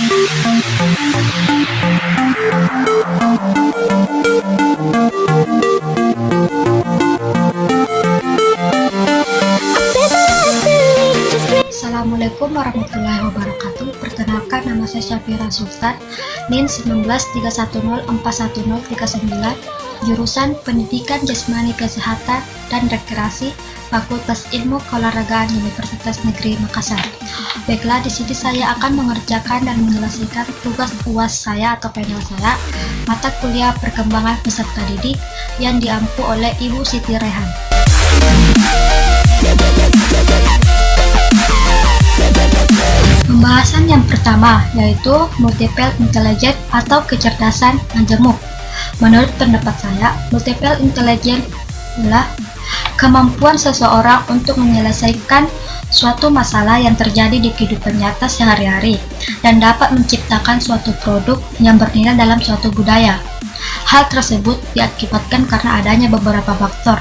Assalamualaikum warahmatullahi wabarakatuh. Perkenalkan, nama saya Syafira Sultan, NIM 193104139, jurusan Pendidikan Jasmani Kesehatan dan Rekreasi, Fakultas Ilmu Keolahragaan Universitas Negeri Makassar. Baiklah, di sini saya akan mengerjakan dan menyelesaikan tugas UAS saya atau panel saya, mata kuliah perkembangan peserta didik yang diampu oleh Ibu Siti Rehan. Pembahasan yang pertama yaitu multiple intelligence atau kecerdasan majemuk. Menurut pendapat saya, multiple intelligence adalah kemampuan seseorang untuk menyelesaikan suatu masalah yang terjadi di kehidupan nyata sehari-hari dan dapat menciptakan suatu produk yang bernilai dalam suatu budaya. Hal tersebut diakibatkan karena adanya beberapa faktor.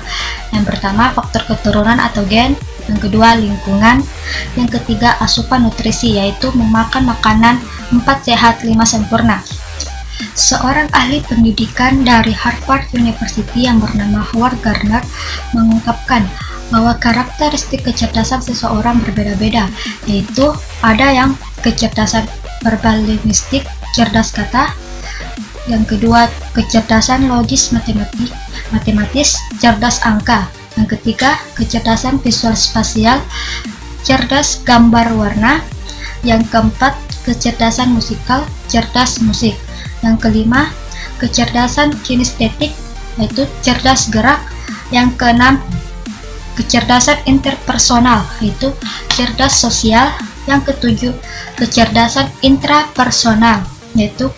Yang pertama, faktor keturunan atau gen. Yang kedua, lingkungan. Yang ketiga, asupan nutrisi, yaitu memakan makanan 4 sehat 5 sempurna. Seorang ahli pendidikan dari Harvard University yang bernama Howard Gardner mengungkapkan bahwa karakteristik kecerdasan seseorang berbeda-beda, yaitu ada yang kecerdasan verbal linguistik, cerdas kata. Yang kedua, kecerdasan logis matematis, cerdas angka. Yang ketiga, kecerdasan visual spasial, cerdas gambar warna. Yang keempat, kecerdasan musikal, cerdas musik. Yang kelima, kecerdasan kinestetik, yaitu cerdas gerak. Yang keenam, kecerdasan interpersonal, yaitu cerdas sosial. Yang ketujuh, kecerdasan intrapersonal, yaitu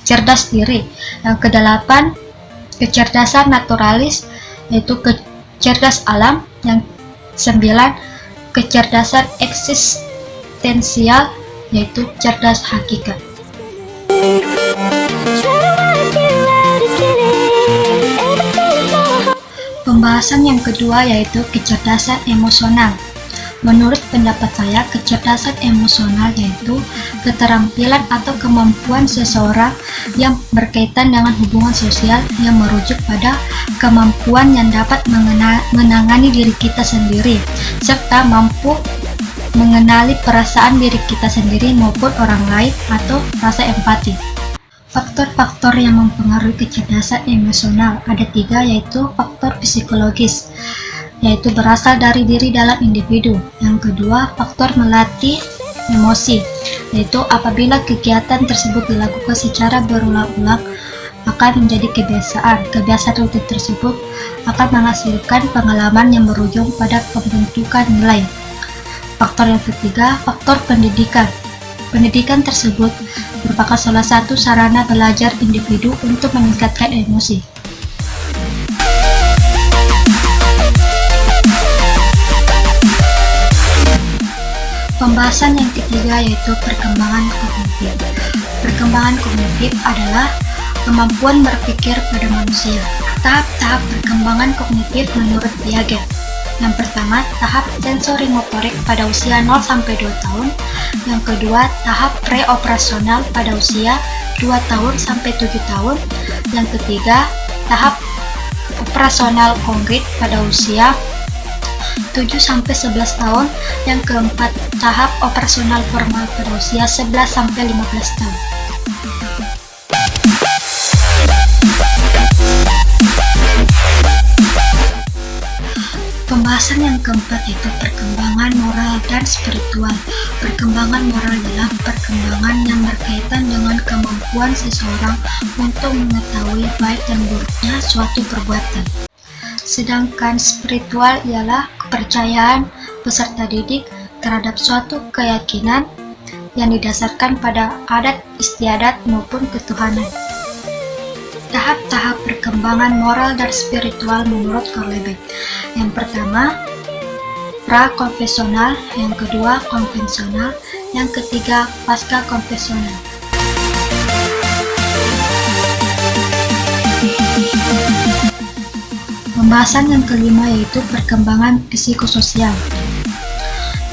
cerdas diri. Yang kedelapan, kecerdasan naturalis, yaitu cerdas alam. Yang 9, kecerdasan eksistensial, yaitu cerdas hakikat. Pembahasan yang kedua yaitu kecerdasan emosional. Menurut pendapat saya, kecerdasan emosional yaitu keterampilan atau kemampuan seseorang yang berkaitan dengan hubungan sosial yang merujuk pada kemampuan yang dapat menangani diri kita sendiri, serta mampu mengenali perasaan diri kita sendiri maupun orang lain atau rasa empati. Faktor-faktor yang mempengaruhi kecerdasan emosional ada 3, yaitu faktor psikologis, yaitu berasal dari diri dalam individu. Yang kedua, faktor melatih emosi, yaitu apabila kegiatan tersebut dilakukan secara berulang-ulang akan menjadi kebiasaan. Kebiasaan rutin tersebut akan menghasilkan pengalaman yang berujung pada pembentukan nilai. Faktor yang ketiga, faktor pendidikan. Pendidikan tersebut merupakan salah satu sarana belajar individu untuk meningkatkan emosi. Pembahasan yang ketiga yaitu perkembangan kognitif. Perkembangan kognitif adalah kemampuan berpikir pada manusia. Tahap-tahap perkembangan kognitif menurut Piaget. Yang pertama, tahap sensori motorik pada usia 0-2 tahun. Yang kedua, tahap preoperasional pada usia 2 tahun sampai 7 tahun. Yang ketiga, tahap operasional konkret pada usia 7-11 tahun. Yang keempat, tahap operasional formal pada usia 11-15 tahun. Pembahasan yang keempat yaitu perkembangan moral dan spiritual. Perkembangan moral adalah perkembangan yang berkaitan dengan kemampuan seseorang untuk mengetahui baik dan buruknya suatu perbuatan. Sedangkan spiritual ialah kepercayaan peserta didik terhadap suatu keyakinan yang didasarkan pada adat istiadat maupun ketuhanan. Tahap-tahap perkembangan moral dan spiritual menurut Carl Lebet. Yang pertama, pra-konvensional, yang kedua, konvensional, yang ketiga, pasca-konvensional. Pembahasan yang kelima yaitu perkembangan psikososial.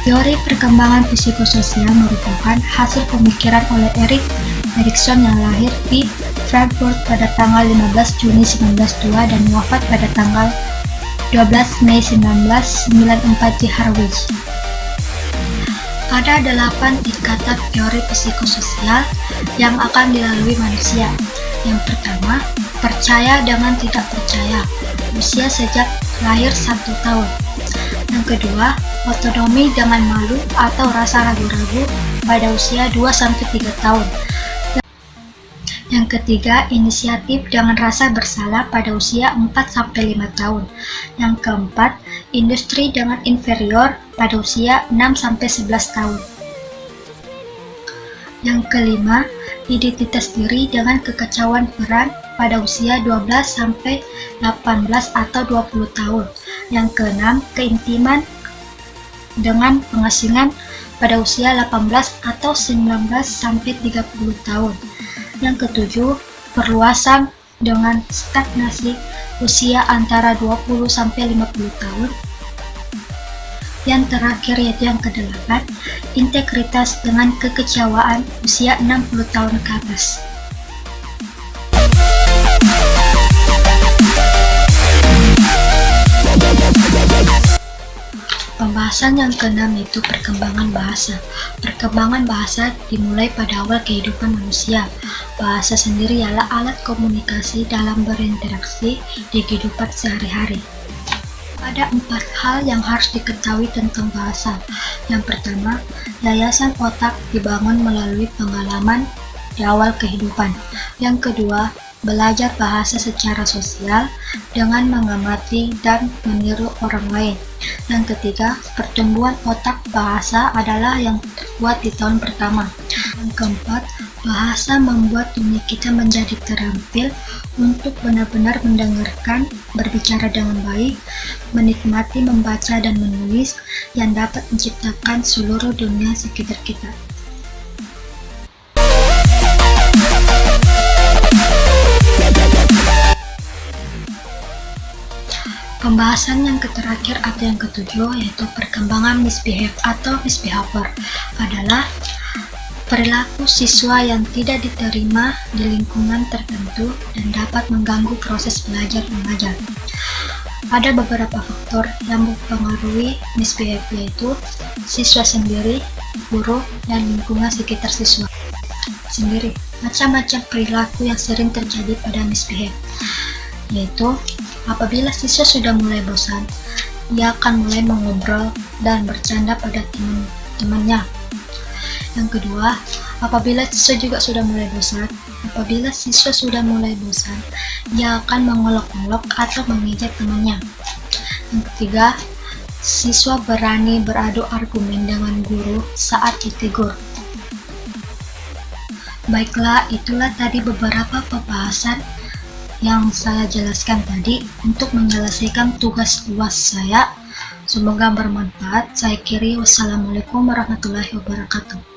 Teori perkembangan psikososial merupakan hasil pemikiran oleh Erik Erikson yang lahir di Frankfurt pada tanggal 15 Juni 1902 dan wafat pada tanggal 12 Mei 1994 di Harwich. Ada 8 tingkatan teori psikososial yang akan dilalui manusia. Yang pertama, percaya dengan tidak percaya, usia sejak lahir 1 tahun. Yang kedua, otonomi dengan malu atau rasa ragu-ragu pada usia 2-3 tahun. Yang ketiga, inisiatif dengan rasa bersalah pada usia 4-5 tahun. Yang keempat, industri dengan inferior pada usia 6-11 tahun. Yang kelima, identitas diri dengan kekacauan peran pada usia 12-18 atau 20 tahun. Yang keenam, keintiman dengan pengasingan pada usia 18 atau 19-30 tahun. Yang ketujuh, perluasan dengan stagnasi usia antara 20-50 tahun. Yang terakhir yaitu yang kedelapan, integritas dengan kekecewaan usia 60 tahun ke atas. Pembahasan yang keenam yaitu perkembangan bahasa. Perkembangan bahasa dimulai pada awal kehidupan manusia. Bahasa sendiri ialah alat komunikasi dalam berinteraksi di kehidupan sehari-hari. Ada 4 hal yang harus diketahui tentang bahasa. Yang pertama, yayasan otak dibangun melalui pengalaman di awal kehidupan. Yang kedua, belajar bahasa secara sosial dengan mengamati dan meniru orang lain. Yang ketiga, pertumbuhan otak bahasa adalah yang terkuat di tahun pertama. Yang keempat, bahasa membuat dunia kita menjadi terampil untuk benar-benar mendengarkan, berbicara dengan baik, menikmati membaca dan menulis yang dapat menciptakan seluruh dunia sekitar kita. Pembahasan yang terakhir atau yang ketujuh yaitu perkembangan misbehave atau misbehavior adalah perilaku siswa yang tidak diterima di lingkungan tertentu dan dapat mengganggu proses belajar mengajar. Ada beberapa faktor yang mempengaruhi misbehave yaitu siswa sendiri, guru, dan lingkungan sekitar siswa sendiri. Macam-macam perilaku yang sering terjadi pada misbehave yaitu apabila siswa sudah mulai bosan, ia akan mulai mengobrol dan bercanda pada teman-temannya. Yang kedua, apabila siswa sudah mulai bosan, ia akan mengolok-olok atau mengejek temannya. Yang ketiga, siswa berani beradu argumen dengan guru saat ditegur. Baiklah, itulah tadi beberapa pembahasan yang saya jelaskan tadi untuk menyelesaikan tugas UAS saya. Semoga bermanfaat. Saya akhiri. Wassalamualaikum warahmatullahi wabarakatuh.